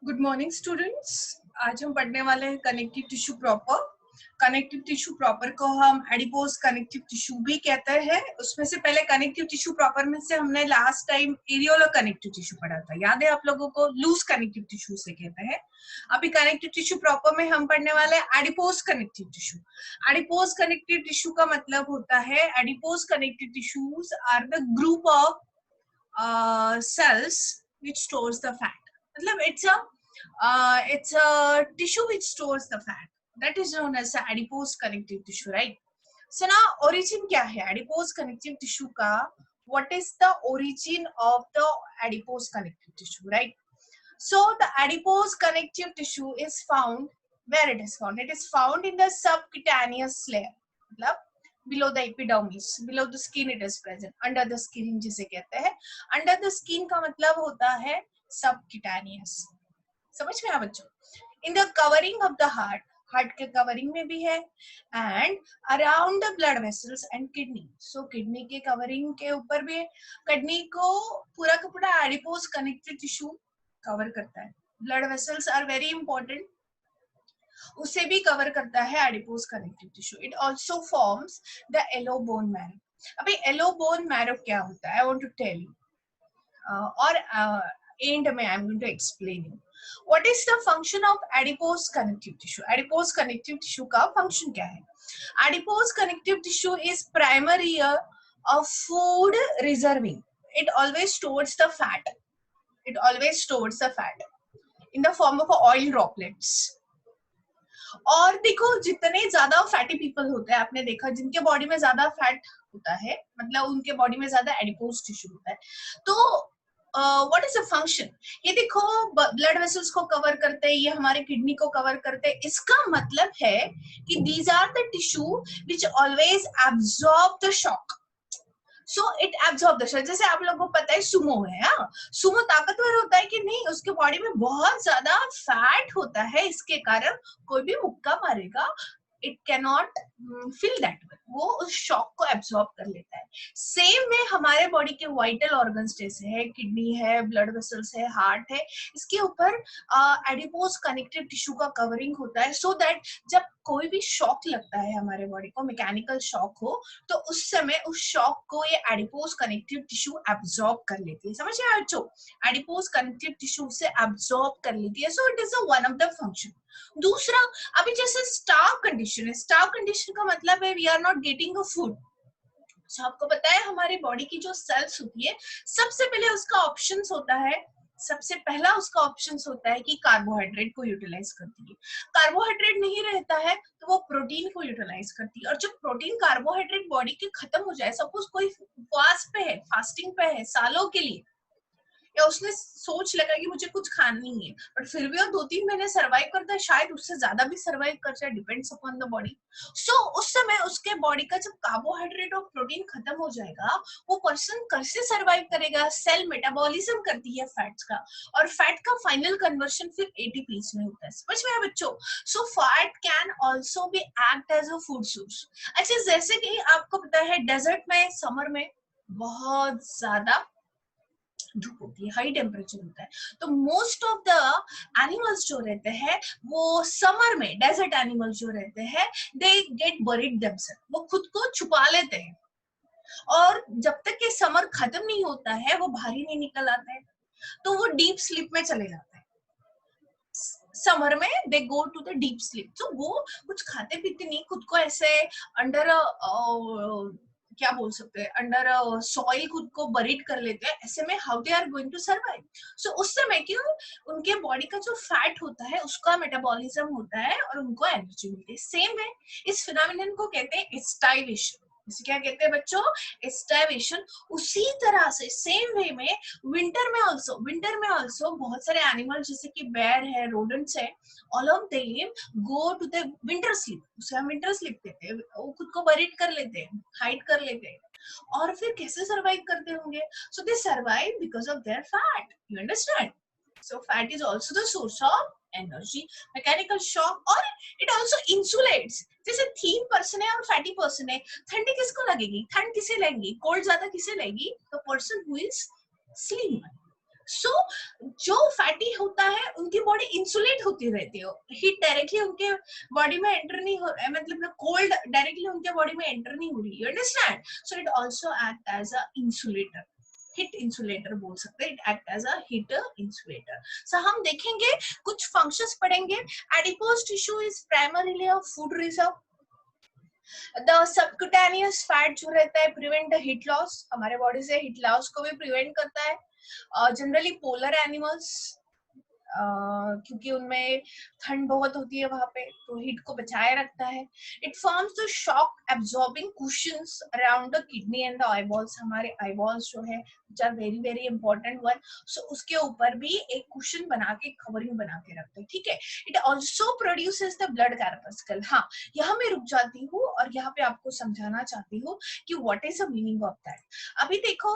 Good morning students. आज हम पढ़ने वाले हैं connective tissue proper. Connective tissue proper को हम एडिपोज कनेक्टिव टिश्यू भी कहते हैं। उसमें से पहले कनेक्टिव टिश्यू प्रॉपर में से हमने last time areolar connective tissue पढ़ा था, याद है आप लोगों को? लूज कनेक्टिव टिश्यू से कहते हैं। अभी कनेक्टिव टिश्यू प्रॉपर में हम पढ़ने वाले हैं adipose connective tissue. Adipose connective tissue का मतलब होता है, adipose connective tissues are the group of cells which stores the fat. मतलब it's a tissue which stores the fat. That is known as the adipose connective tissue, right? So now origin क्या है adipose connective tissue का? What is the origin of the adipose connective tissue, right? So the adipose connective tissue is found where it is found. It is found in the subcutaneous layer. मतलब below the epidermis, below the skin it is present. Under the skin जिसे कहते हैं. Under the skin का मतलब होता है subcutaneous. समझ में आया बच्चों? In the covering of the heart, heart के कवरिंग में भी है, and around the blood vessels and kidney. So kidney के कवरिंग के ऊपर भी, किडनी को पूरा का पूरा एडिपोज कनेक्टिव टिश्यू कवर करता है. Blood vessels are very important, उसे भी कवर करता है adipose connective tissue. It also forms the yellow bone marrow. अभी येलो बोन मैरो क्या होता है, I want to tell you, और एंड में I am going to explain you what is the function of adipose connective tissue. Adipose connective tissue का function क्या है? Adipose connective tissue is primary of food reserving. It always stores the fat. It always stores the fat in the form of oil droplets. और देखो, जितने ज्यादा fatty people होते हैं, आपने देखा जिनके बॉडी में ज्यादा फैट होता है, मतलब उनके बॉडी में ज्यादा एडिपोज टिश्यू होता है. तो व्हाट इज द फंक्शन? ये देखो, ब्लड वेसल्स को कवर करते हैं, ये हमारे किडनी को कवर करते हैं. इसका मतलब है कि these are the tissue which always absorb the shock. So it absorb the shock. जैसे आप लोगों को पता है सुमो है, हाँ, सुमो ताकतवर होता है कि नहीं? उसके बॉडी में बहुत ज्यादा फैट होता है, इसके कारण कोई भी मुक्का मारेगा, it can not feel that, वो उस शॉक को एब्जॉर्ब कर लेता है. सेम में हमारे बॉडी के वाइटल ऑर्गन्स जैसे है, किडनी है, ब्लड वेसल्स है, हार्ट है, इसके ऊपर एडिपोज कनेक्टिव टिश्यू का कवरिंग होता है, सो दैट जब कोई भी शॉक लगता है हमारे बॉडी को, मैकेनिकल शॉक हो, तो उस समय उस शॉक को ये एडिपोज कनेक्टिव टिश्यू एब्जॉर्ब कर लेती है. समझ रहे बच्चों? एडिपोज कनेक्टिव टिश्यू से एब्जॉर्ब कर लेती है. So it is one of the function. दूसरा, अभी जैसे स्टार्व कंडीशन है. स्टार्व कंडीशन का मतलब है we are not getting a food. तो आपको पता है हमारी बॉडी की जो सेल्स होती है, सबसे पहले उसका ऑप्शंस होता है, सबसे पहला उसका ऑप्शंस होता है कि कार्बोहाइड्रेट को यूटिलाइज करती है. कार्बोहाइड्रेट नहीं रहता है तो वो प्रोटीन को यूटिलाइज करती है. और जब प्रोटीन कार्बोहाइड्रेट बॉडी के खत्म हो जाए, सपोज कोई उपवास पे है, फास्टिंग पे है सालों के लिए, या उसने सोच लगा कि मुझे कुछ खाना नहीं है, बट फिर भी वो 2-3 महीने सरवाइव करता है, शायद उससे ज्यादा भी सरवाइव कर जाए, डिपेंड्स अपॉन द बॉडी. सो उस समय उसके बॉडी का जब कार्बोहाइड्रेट और प्रोटीन खत्म हो जाएगा, वो पर्सन कैसे सरवाइव करेगा? सेल मेटाबॉलिज्म करती है फैट्स का, और फैट का फाइनल कन्वर्शन फिर एटीपीज में होता है. समझ में आया बच्चों? So fat can also be act as a food source. अच्छा, जैसे कि आपको पता है डेजर्ट में समर में बहुत ज्यादा धूप होती है, हाई टेम्परेचर होता है, तो मोस्ट ऑफ द एनिमल्स जो रहते हैं वो समर में, डेजर्ट एनिमल्स जो रहते हैं, दे गेट बरीड देमसेल्फ, वो खुद को छुपा लेते हैं. और जब तक ये समर खत्म नहीं होता है, वो बाहर ही नहीं निकल आते हैं, तो वो डीप स्लीप में चले जाते हैं. समर में they go to the deep sleep. तो वो कुछ खाते पीते नहीं, खुद को ऐसे अंडर क्या बोल सकते हैं, अंडर सॉइल खुद को बरीड कर लेते हैं. ऐसे में how they are going to survive? So उस समय क्यों उनके बॉडी का जो फैट होता है उसका मेटाबॉलिज्म होता है और उनको एनर्जी मिलती है. सेम है, इस फिनोमिनन को कहते हैं स्टाइवेशन. इसे क्या कहते हैं बच्चों? स्टाइवेशन. उसी तरह से सेम वे में विंटर में ऑल्सो बहुत सारे एनिमल जैसे कि बेयर है, रोडेंट्स है, all of them go to the winter sleep. उसे हम विंटर स्लीप कहते हैं. वो खुद को बरीड कर लेते हैं, हाइड कर लेते हैं, और फिर कैसे सरवाइव करते होंगे? So they survive because of their fat. You understand? So fat is also the source of energy, mechanical shock, और इट ऑल्सो इंसुलेट्स. जैसे थीन पर्सन है और फैटी पर्सन है, ठंडी किसको लगेगी? ठंड किसे लगेगी? कोल्ड ज्यादा किसे लगेगी? The person who is slim. So जो फैटी होता है उनकी बॉडी इंसुलेट होती रहती है, हीट डायरेक्टली उनके बॉडी में एंटर नहीं हो, मतलब कोल्ड डायरेक्टली उनके बॉडी में एंटर नहीं हो रही, you understand? So it also act as a insulator, heat insulator बोल सकते हैं, it act as a heat insulator. So हम देखेंगे कुछ फंक्शंस पढ़ेंगे। Adipose tissue is primarily a food reserve. The subcutaneous fat जो रहता है प्रिवेंट द हीट लॉस, हमारे बॉडी से हीट लॉस को भी प्रिवेंट करता है। जनरली पोलर एनिमल्स, क्योंकि उनमें ठंड बहुत होती है वहां पे, तो हीट को बचाए रखता है। It forms the shock absorbing cushions around the kidney and the eyeballs, हमारे आईबॉल्स जो है which are very very important one, so उसके ऊपर भी एक कुशन बना के, कवरिंग बना के रखते हैं, ठीक है। It also produces the blood corpuscle. हाँ, यहाँ मैं रुक जाती हूँ और यहाँ पे आपको समझाना चाहती हूँ कि what is the meaning of that. अभी देखो,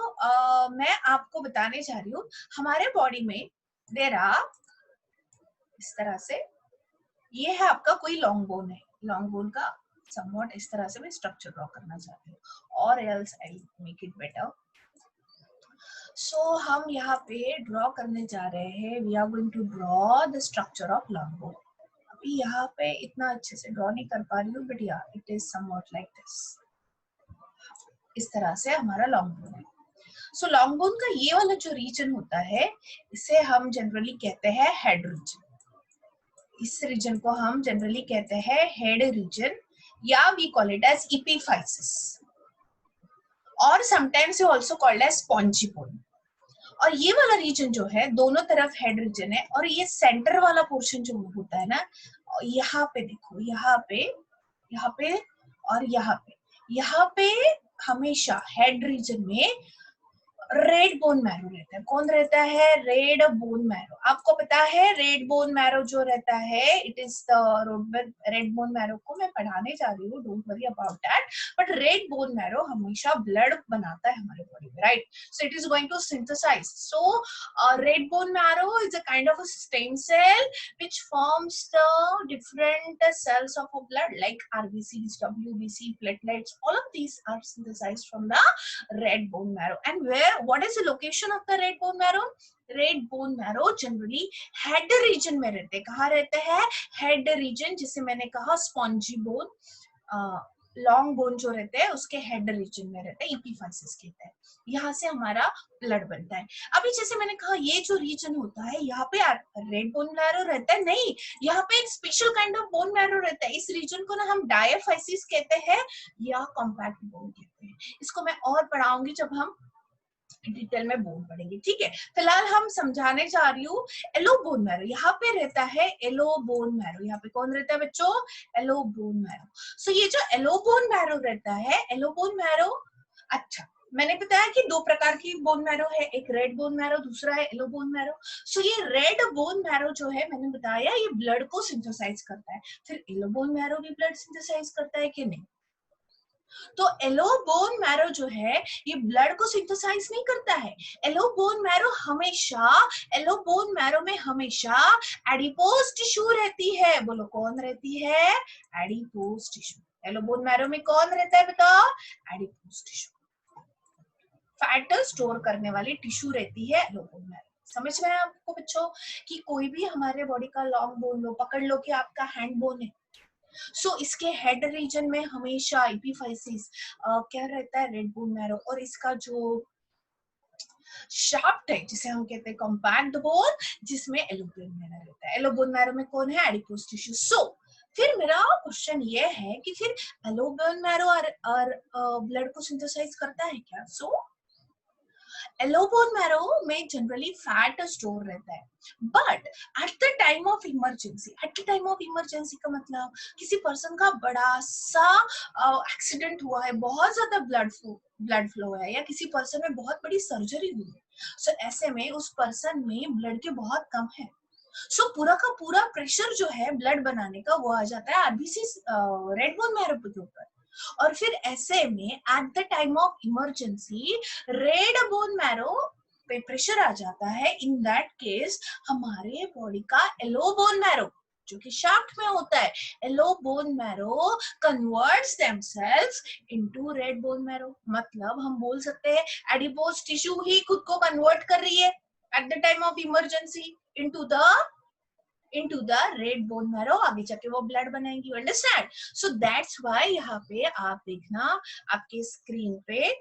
मैं आपको बताने जा रही हूँ, हमारे बॉडी में देयर आर, इस तरह से, ये है आपका कोई लॉन्ग बोन है, लॉन्ग बोन का समवॉट इस तरह से मैं स्ट्रक्चर ड्रॉ करना चाहती हूँ, और else I make it better. So हम यहाँ पे ड्रॉ करने जा रहे हैं, we are going to draw the structure of long bone. अभी यहाँ पे इतना अच्छे से ड्रॉ नहीं कर पा रही हूँ, बट या it is somewhat like this, इस तरह से हमारा लॉन्ग बोन है। सो लॉन्ग बोन का ये वाला जो रीजन होता है, इसे हम जनरली कहते हैं हेड रीजन। इस रीजन को हम जनरली कहते हैं हेड रीजन, या we call it as epiphysis, और sometimes you also called as spongy bone. और ये वाला रीजन जो है दोनों तरफ हेड रीजन है, और ये सेंटर वाला पोर्शन जो होता है ना, यहाँ पे देखो, यहाँ पे और यहाँ पे हमेशा हेड रीजन में रेड बोन मैरो रहता है। कौन रहता है? Red bone marrow. आपको पता है रेड बोन मैरो जो रहता है, it is the red bone marrow को मैं पढ़ाने जा रही हूँ, don't worry about that, but red bone marrow हमेशा ब्लड बनाता है हमारे बॉडी में, right? So it is going to synthesise. So red bone marrow is a kind of a stem cell which forms the different cells of a blood like RBCs, WBC, platelets, all of these are synthesized from the red bone marrow. And what is the location of the red bone marrow? Red bone marrow generally head region में रहते हैं। कहाँ रहते हैं? Head reason, जिसे मैंने कहा spongy bone, long bone जो रहते हैं उसके हेड रीजन में रहते हैं, इपीफाइसिस कहते हैं। यहाँ से हमारा ब्लड बनता है। अभी जैसे मैंने कहा ये जो रीजन होता है, यहाँ पे रेड बोन मैरो रहता है नहीं, यहाँ पे एक special kind of bone marrow रहता है। इस रीजन को ना हम डायफाइसिस कहते हैं या कॉम्पैक्ट बोन कहते हैं। इसको मैं और पढ़ाऊंगी जब हम डिटेल में बोन पढ़ेंगे, ठीक है। फिलहाल हम समझाने जा रही हूँ एलो बोन मैरो। यहाँ पे रहता है एलो बोन मैरो। यहाँ पे कौन रहता है बच्चों? Yellow bone marrow. सो ये जो एलो बोन मैरो रहता है, एलो बोन मैरो, अच्छा मैंने बताया कि दो प्रकार की बोन मैरो है, एक रेड बोन मैरो, दूसरा है एलो बोन मैरो। सो ये रेड बोन मैरो जो है, मैंने बताया ये ब्लड को सिंथेसाइज करता है। फिर एलो बोन मैरो भी ब्लड सिंथेसाइज करता है कि नहीं? तो एलो बोन मैरो जो है ये ब्लड को सिंथेसाइज नहीं करता है। एलो बोन मैरो में हमेशा एडिपोज टिश्यू रहती है। बोलो कौन रहती है? Adipose tissue. Yellow bone marrow में कौन रहता है बताओ? एडिपोज टिश्यू, फैट स्टोर करने वाली टिश्यू रहती है एलो बोन मैरो। समझ में आया आपको बच्चों कि कोई भी हमारे बॉडी का लॉन्ग बोन लो, पकड़ लो कि आपका हैंड बोन है, सो इसके हेड रीजन में हमेशा इपीफाइसिस क्या रहता है? Red bone marrow. और इसका जो शाफ्ट है जिसे हम कहते हैं कॉम्पैक्ट बोन, जिसमें एलो बोन मैरो रहता है। एलो बोन मैरो में कौन है? Adipose tissue. सो फिर मेरा क्वेश्चन ये है कि फिर एलो बोन मैरो और ब्लड को सिंथेसाइज करता है क्या? सो एलो बोन मैरो में जनरली फैट स्टोर रहता है, but at the time of emergency, eight the time of emergency का मतलब किसी पर्सन का बड़ा सा एक्सीडेंट हुआ है, बहुत ज्यादा ब्लड फ्लो है, या किसी पर्सन में बहुत बड़ी सर्जरी हुई है, सो ऐसे में उस पर्सन में ब्लड के बहुत कम है, सो पूरा का पूरा प्रेशर जो है ब्लड बनाने का वो आ जाता है आरबीसी रेड बोन मैरो के ऊपर। और फिर ऐसे में at the time of emergency red bone marrow पे प्रेशर आ जाता है। इन दैट केस हमारे बॉडी का एलो बोन मैरो जो कि शाफ्ट में होता है, yellow bone marrow converts themselves into red bone marrow. मतलब हम बोल सकते हैं एडिपोज टिश्यू ही खुद को कन्वर्ट कर रही है, at the time of emergency into the red bone marrow, आगे जाके वो ब्लड बनाएंगी. You understand? So that's why यहाँ पे आप देखना आपके स्क्रीन पे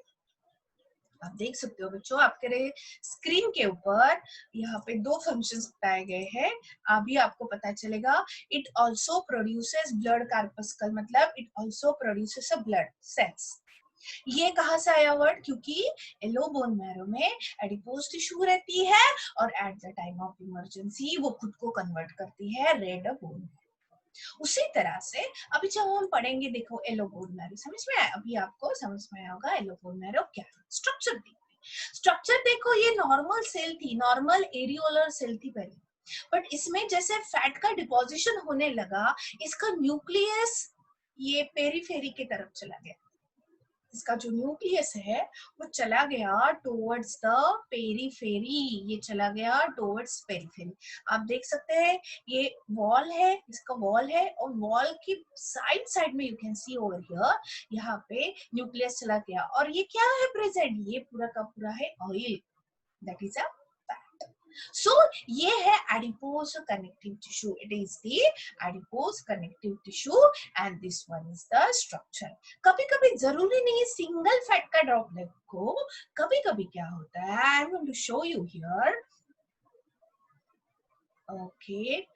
आप देख सकते हो बच्चों, आपके स्क्रीन के ऊपर यहाँ पे दो फंक्शंस बताए गए हैं. अभी आपको पता चलेगा. It also produces blood corpuscle, मतलब it also produces a blood cells. ये कहाँ से आया वर्ड? क्योंकि येलो बोन मैरो में एडिपोज टिश्यू रहती है और at the time of emergency वो खुद को कन्वर्ट करती है रेड बोन. उसी तरह से अभी जब हम पढ़ेंगे, देखो येलो बोन मैरो समझ में आया? अभी आपको समझ में आया होगा येलो बोन मैरो क्या है. स्ट्रक्चर देखो, स्ट्रक्चर देखो, ये नॉर्मल सेल थी, नॉर्मल एरियोलर सेल थी पहले, बट इसमें जैसे फैट का डिपोजिशन होने लगा, इसका न्यूक्लियस ये पेरीफेरी की तरफ चला गया. इसका जो न्यूक्लियस है वो चला गया टुवर्ड्स द पेरीफेरी, ये चला गया टुवर्ड्स पेरीफेरी. आप देख सकते हैं ये वॉल है, इसका वॉल है, और वॉल की साइड साइड में you can see over here, यहाँ पे न्यूक्लियस चला गया. और ये क्या है प्रेजेंट? ये पूरा का पूरा है oil, that is a fat. So ये है adipose connective tissue. It is the adipose connective tissue and this one is the structure. कभी कभी जरूरी नहीं सिंगल फैट का ड्रॉपलेट को, कभी कभी क्या होता है, I am going to show you here. Okay,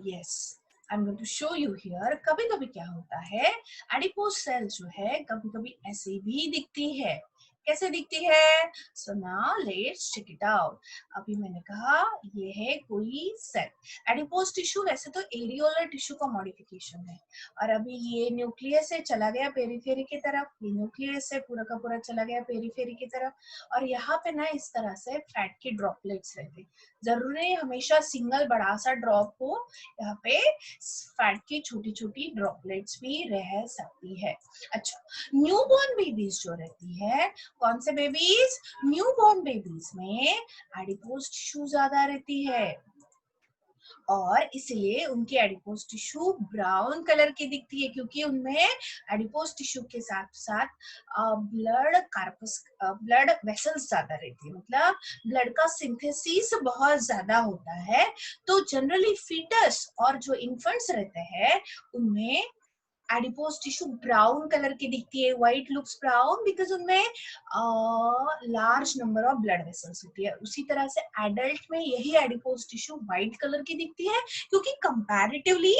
yes, I'm going to show you here. कभी कभी क्या होता है, adipose सेल जो है कभी कभी ऐसे भी दिखती है. कैसे दिखती है? So now let's check it out. अभी मैंने कहा ये है कोई सेल. एडिपोज टिश्यू वैसे तो एरियोलर टिश्यू का मॉडिफिकेशन है, और अभी ये न्यूक्लियस से चला गया पेरीफेरी की तरफ, ये न्यूक्लियस से पूरा का पूरा चला गया पेरीफेरी की तरफ, और यहाँ पे ना इस तरह से फैट की ड्रॉपलेट्स रहते. जरूरी नहीं हमेशा सिंगल बड़ा सा ड्रॉप हो, यहाँ पे फैट की छोटी छोटी ड्रॉपलेट्स भी रह सकती है. अच्छा, न्यूबॉर्न बेबीज जो रहती है, कौन से बेबीज? न्यूबॉर्न बेबीज में एडिपोज टिश्यू ज्यादा रहती है, और इसलिए उनकी एडिपोज टिश्यू ब्राउन कलर की दिखती है, क्योंकि उनमें एडिपोज टिश्यू के साथ साथ ब्लड वेसल्स ज्यादा रहती है, मतलब ब्लड का सिंथेसिस बहुत ज्यादा होता है. तो जनरली फीटस और जो इन्फेंट्स रहते हैं उनमें एडिपोज टिश्यू ब्राउन कलर की दिखती है. व्हाइट लुक्स ब्राउन बिकॉज उनमें large number of blood vessels होती है. उसी तरह से एडल्ट में यही एडिपोज टिश्यू व्हाइट कलर की दिखती है, क्योंकि कंपैरेटिवली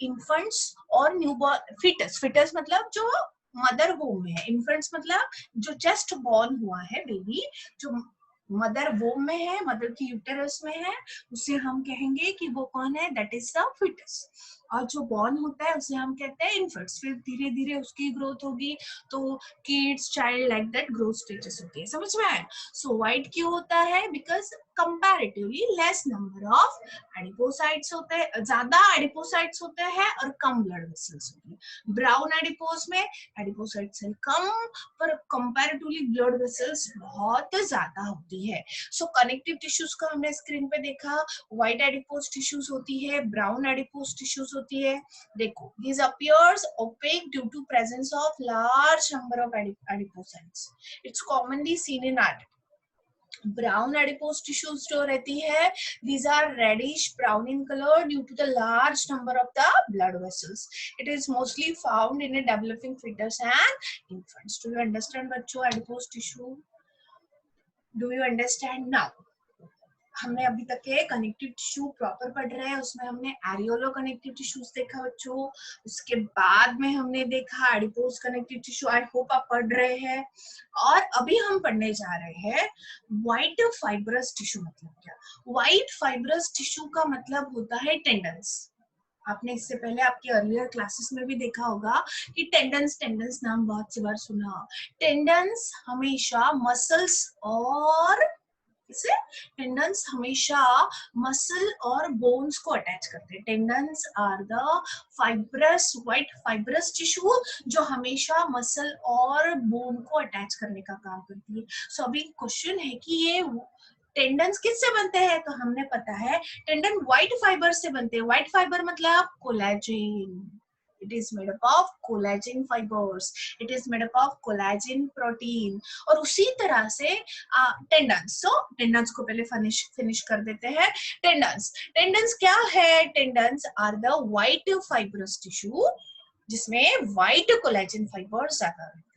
इन्फेंट्स और न्यूबॉर्न फीटस मतलब जो मदर वोम में है, इन्फेंट्स मतलब जो जस्ट बॉर्न हुआ है बेबी, जो मदर वोम में है, मदर की यूटेरस में है, उसे हम कहेंगे कि वो कौन है? That is the foetus. और जो बॉर्न होता है उसे हम कहते हैं इन्फेंट्स. फिर धीरे धीरे उसकी ग्रोथ होगी, तो kids, child, like that growth stages होती है. समझ में आया? सो व्हाइट क्यों होता है? Because comparatively less number of adipocytes होते हैं, ज्यादा एडिपोसाइट्स होते हैं और कम ब्लड वेसल्स होती है. ब्राउन एडिपोज में एडिपोसाइट सेल कम, पर कंपैरेटिवली ब्लड वेसल्स बहुत ज्यादा होती है. सो कनेक्टिव टिश्यूज का हमने स्क्रीन पे देखा, व्हाइट एडिपोज टिश्यूज होती है, ब्राउन एडिपोज टिश्यूज होती है. देखो, this appears opaque due to presence of large number of adipocytes. It's commonly seen in adult. Brown adipose tissues जो रहती है, these are reddish brown in color due to the large number of the blood vessels. It is mostly found in a developing fetus and infants. Do you understand बच्चों adipose tissue? Do you understand now? हमने अभी तक के connective tissue proper पढ़ रहे हैं, उसमें हमने एरियोलो कनेक्टिव टिश्यूज देखा बच्चों, उसके बाद में हमने देखा adipose connective tissue. I hope आप पढ़ रहे हैं. और अभी हम पढ़ने जा रहे हैं व्हाइट फाइब्रस टिश्यू. मतलब क्या? व्हाइट फाइब्रस टिश्यू का मतलब होता है टेंडन्स. आपने इससे पहले आपके अर्लियर क्लासेस में भी देखा होगा कि टेंडन्स नाम बहुत सी बार सुना. टेंडन्स हमेशा मसल्स और टेंडन्स हमेशा मसल और बोन्स को अटैच करते हैं. Tendons are the fibrous white fibrous tissue जो हमेशा मसल और बोन को अटैच करने का काम करती है. सो अभी क्वेश्चन है कि ये टेंडन्स किससे बनते हैं? तो हमने पता है टेंडन व्हाइट फाइबर से बनते हैं. व्हाइट फाइबर मतलब collagen. It is made up of collagen fibers. It is made up of collagen protein. और उसी तरह से टेंडन्स. So टेंडन्स को पहले फिनिश कर देते हैं. टेंडन्स क्या है? Tendons are the white fibrous tissue जिसमें white collagen fibers ज्यादा रहते हैं.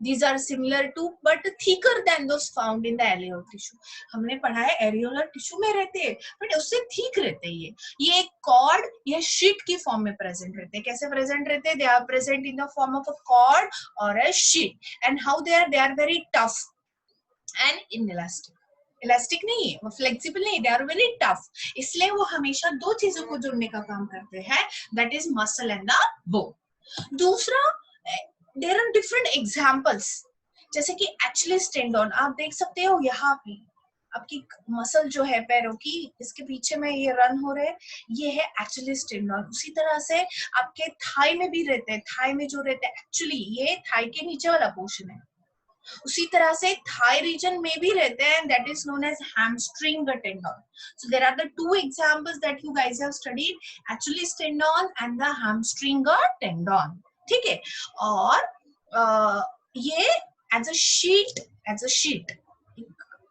These are similar to but thicker than those found in the areolar tissue. हमने पढ़ा है areolar tissue में रहते हैं, but उससे thick रहते हैं. ये एक cord या sheet की फॉर्म में प्रेजेंट रहते हैं. कैसे प्रेजेंट रहते हैं? They are present in the form of a cord or a sheet. And how they are very tough and inelastic. Elastic नहीं है, वो फ्लेक्सिबल नहीं, दे आर वेरी टफ. इसलिए वो हमेशा दो चीजों को जोड़ने का काम करते हैं, that is muscle and the bone. दूसरा, देयर आर डिफरेंट एग्जांपल्स, जैसे कि एचिलिस टेंडन. आप देख सकते हो यहाँ पे आपकी मसल जो है पैरों की, इसके पीछे में ये रन हो रहे, ये है एचिलिस टेंडन. उसी तरह से आपके थाई में भी रहते हैं. थाई में जो रहते हैं एक्चुअली ये थाई के नीचे वाला पोर्शन है. उसी तरह से थाई रीजन में भी रहते हैं, that is known as hamstring tendon. So there are the two examples that you guys have studied, Achilles tendon and the hamstring tendon. ठीक है. और ये as a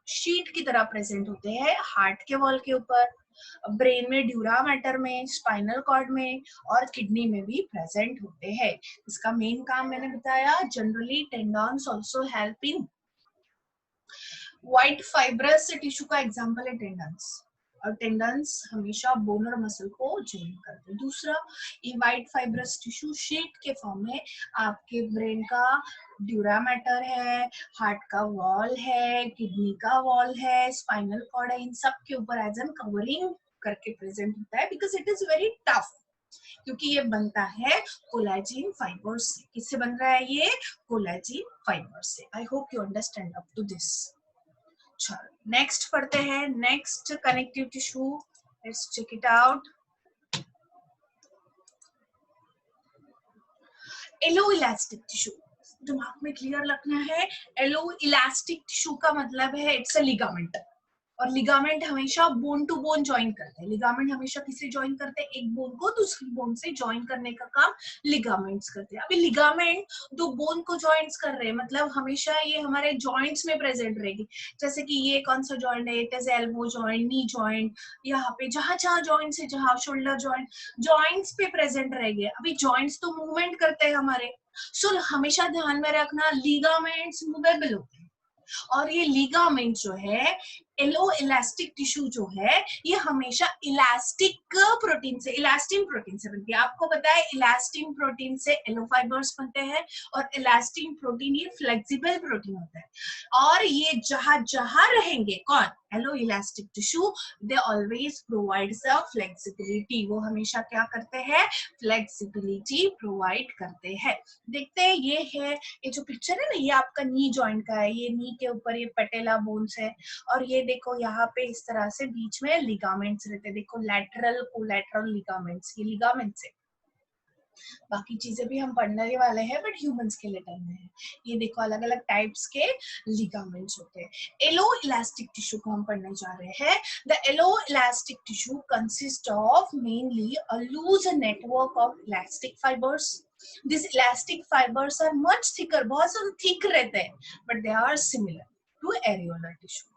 sheet की तरह प्रेजेंट होते हैं हार्ट के वॉल के ऊपर, ब्रेन में, ड्यूरा मैटर में, स्पाइनल कॉर्ड में और किडनी में भी प्रेजेंट होते हैं. इसका मेन काम मैंने बताया. Generally tendons also help in white fibrous tissue का एग्जांपल है टेंडन्स. और टेंडन्स हमेशा बोन और मसल को जॉइन करते हैं. दूसरा, ये व्हाइट फाइब्रस टिश्यू शीट के फॉर्म में आपके ब्रेन का ड्यूरा मैटर है, हार्ट का वॉल है, किडनी का वॉल है, स्पाइनल कॉर्ड है, इन सब के ऊपर एज एन कवरिंग करके प्रेजेंट होता है, because it is very tough. क्योंकि ये बनता है कोलेजिन फाइबर्स से. किससे बन रहा है ये? कोलेजिन फाइबर्स से. I hope you understand up to this. चलो नेक्स्ट पढ़ते हैं. Next connective tissue, let's check it out. Yellow elastic tissue. दिमाग में क्लियर रखना है, एलो इलास्टिक टिश्यू का मतलब है इट्स अ लिगामेंट. और लिगामेंट हमेशा बोन टू बोन ज्वाइन करते हैं. लिगामेंट हमेशा किसे ज्वाइन करते हैं? एक बोन को दूसरी बोन से ज्वाइन करने का काम लिगामेंट्स करते हैं. अभी लिगामेंट दो बोन को ज्वाइंट्स कर रहे हैं, मतलब हमेशा ये हमारे जॉइंट्स में प्रेजेंट रहेगी. जैसे कि ये कौन सा जॉइंट है? It is elbow joint, knee joint. यहाँ पे जहां जहां जॉइंट्स है, जहां शोल्डर जॉइंट, जॉइंट्स पे प्रेजेंट रहेंगे. अभी जॉइंट्स तो मूवमेंट करते हैं हमारे, सो हमेशा ध्यान में रखना लिगामेंट्स मूवेबल होते हैं. और ये लिगामेंट जो है, एलो इलास्टिक टिश्यू जो है, ये हमेशा इलास्टिक प्रोटीन से, इलास्टिन प्रोटीन से बनती है. आपको पता है इलास्टिन प्रोटीन से एलो फाइबर्स बनते हैं, और इलास्टिन प्रोटीन ये फ्लेक्सिबल प्रोटीन होता है. और ये जहां जहां रहेंगे, कौन? Yellow elastic tissue, they always provides a flexibility. वो हमेशा क्या करते हैं? फ्लेक्सिबिलिटी प्रोवाइड करते हैं. देखते हैं, ये है, ये जो पिक्चर है ना, ये आपका नी जॉइंट का है. ये नी के ऊपर ये पेटेला बोन्स है, और ये देखो यहाँ पे इस तरह से बीच में लिगामेंट्स रहते हैं. देखो लैटरल कोलैटरल लिगामेंट्स, ये लिगामेंट्स है. बाकी चीजें भी हम पढ़ने वाले हैं, बट ह्यूमंस के लिए पढ़ने हैं. ये देखो अलग अलग टाइप्स के लिगामेंट्स होते हैं. एलो इलास्टिक टिश्यू को हम पढ़ने जा रहे हैं. The yellow elastic tissue consist of mainly a loose network of elastic fibres. These elastic fibers are much thicker, बहुत ज्यादा thick रहते हैं, but they are similar to areolar tissue.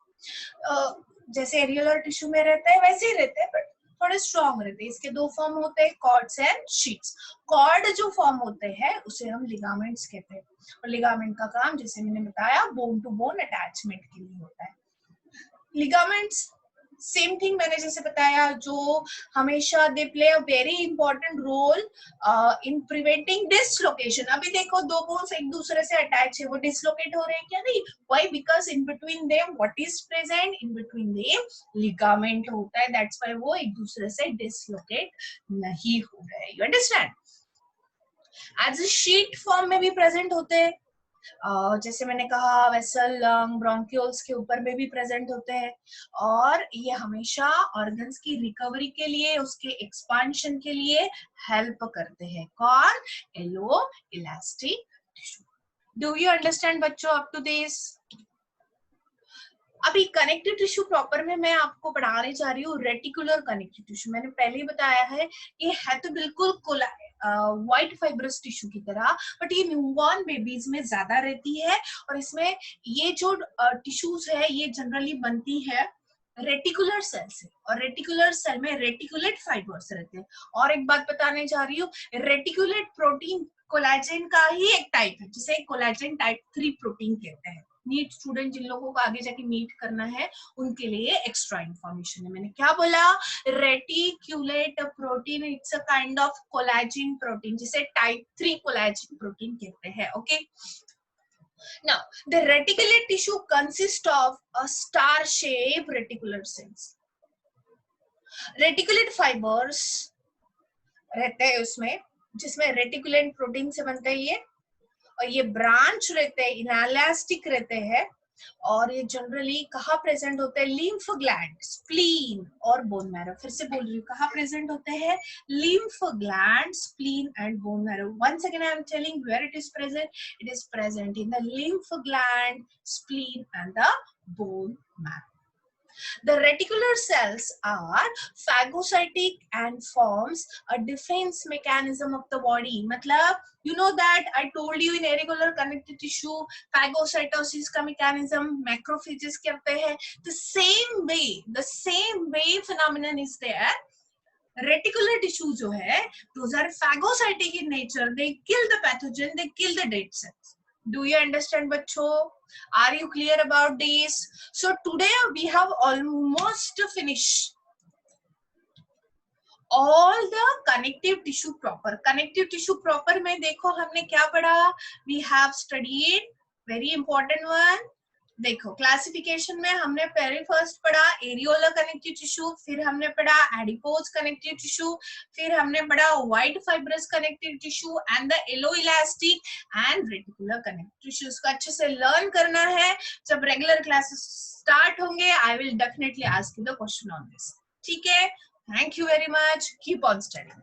जैसे एरियोलर टिश्यू में रहते हैं वैसे ही रहते हैं, बट थोड़े स्ट्रॉन्ग रहते हैं. इसके दो फॉर्म होते हैं, कॉर्ड्स एंड शीट्स. कॉर्ड जो फॉर्म होते हैं उसे हम लिगामेंट्स कहते हैं. और लिगामेंट का काम, जैसे मैंने बताया, बोन टू बोन अटैचमेंट के लिए होता है. लिगामेंट्स सेम थिंग मैंने जैसे बताया, जो हमेशा they play a very important role in preventing dislocation. अभी देखो दो बोन्स एक दूसरे से अटैच है, वो डिसलोकेट हो रहे हैं क्या? नहीं. Why? Because in between them what is present? In between them ligament होता है. दैट्स व्हाई वो एक दूसरे से डिसलोकेट नहीं हो रहे. You understand? As a sheet form में भी प्रेजेंट होते हैं. जैसे मैंने कहा, वेसल, लंग, ब्रोंक्यूल्स के ऊपर में भी प्रेजेंट होते हैं. और ये हमेशा ऑर्गन्स की रिकवरी के लिए, उसके एक्सपांशन के लिए हेल्प करते हैं. कौन? Yellow elastic tissue. Do you understand बच्चों अप टू दिस? अभी कनेक्टिव टिश्यू प्रॉपर में मैं आपको पढ़ाने जा रही हूँ रेटिकुलर कनेक्टिव टिश्यू। मैंने पहले ही बताया है ये है तो बिल्कुल व्हाइट फाइब्रस टिश्यू की तरह, बट ये न्यूबॉर्न बेबीज में ज्यादा रहती है। और इसमें ये जो टिश्यूज है ये जनरली बनती है रेटिकुलर सेल से, और रेटिकुलर सेल में रेटिकुलेट फाइबर्स रहते हैं। और एक बात बताने जा रही हूँ, रेटिकुलेट प्रोटीन कोलेजन का ही एक टाइप है जिसे कोलेजन टाइप 3 प्रोटीन कहते हैं। नीट स्टूडेंट जिन लोगों को आगे जाके मीट करना है उनके लिए एक्स्ट्रा इंफॉर्मेशन है। मैंने क्या बोला, reticulate protein it's a kind of collagen protein जिसे टाइप 3 कोलेजन प्रोटीन कहते हैं। Okay, now the reticulate tissue consists of a star shaped reticular cells. Reticulate fibres रहते हैं उसमें, जिसमें रेटिकुलेट प्रोटीन से बनते हैं ये, और ये ब्रांच रहते हैं, इलास्टिक रहते हैं, और ये जनरली कहाँ प्रेजेंट होते हैं, लिम्फ ग्लैंड, स्प्लीन और बोन मैरो। फिर से बोल रही हूँ, कहाँ प्रेजेंट होते हैं, lymph gland, spleen and bone marrow. Once again I am telling where it is present, it is present in the lymph gland, spleen and the bone marrow. The reticular cells are phagocytic and forms a defense mechanism of the body. मतलब you know that I told you in irregular connective tissue phagocytosis का mechanism macrophages करते हैं. The same way phenomenon is there. Reticular tissue जो है, those are phagocytic in nature. They kill the pathogen, they kill the dead cells. Do you understand, bachcho? Are you clear about this? So today we have almost finished all the connective tissue proper. Connective tissue proper में देखो हमने क्या पढ़ा, we have studied very important one. देखो classification में हमने पहले first पढ़ा एरियोलर कनेक्टिव टिश्यू, फिर हमने पढ़ा एडिपोज कनेक्टिव टिश्यू, फिर हमने पढ़ा white fibrous connective tissue and the yellow elastic and reticular connective tissue. इसको अच्छे से लर्न करना है। जब रेगुलर क्लासेस स्टार्ट होंगे I will definitely ask you the question on this. ठीक है, thank you very much, keep on studying.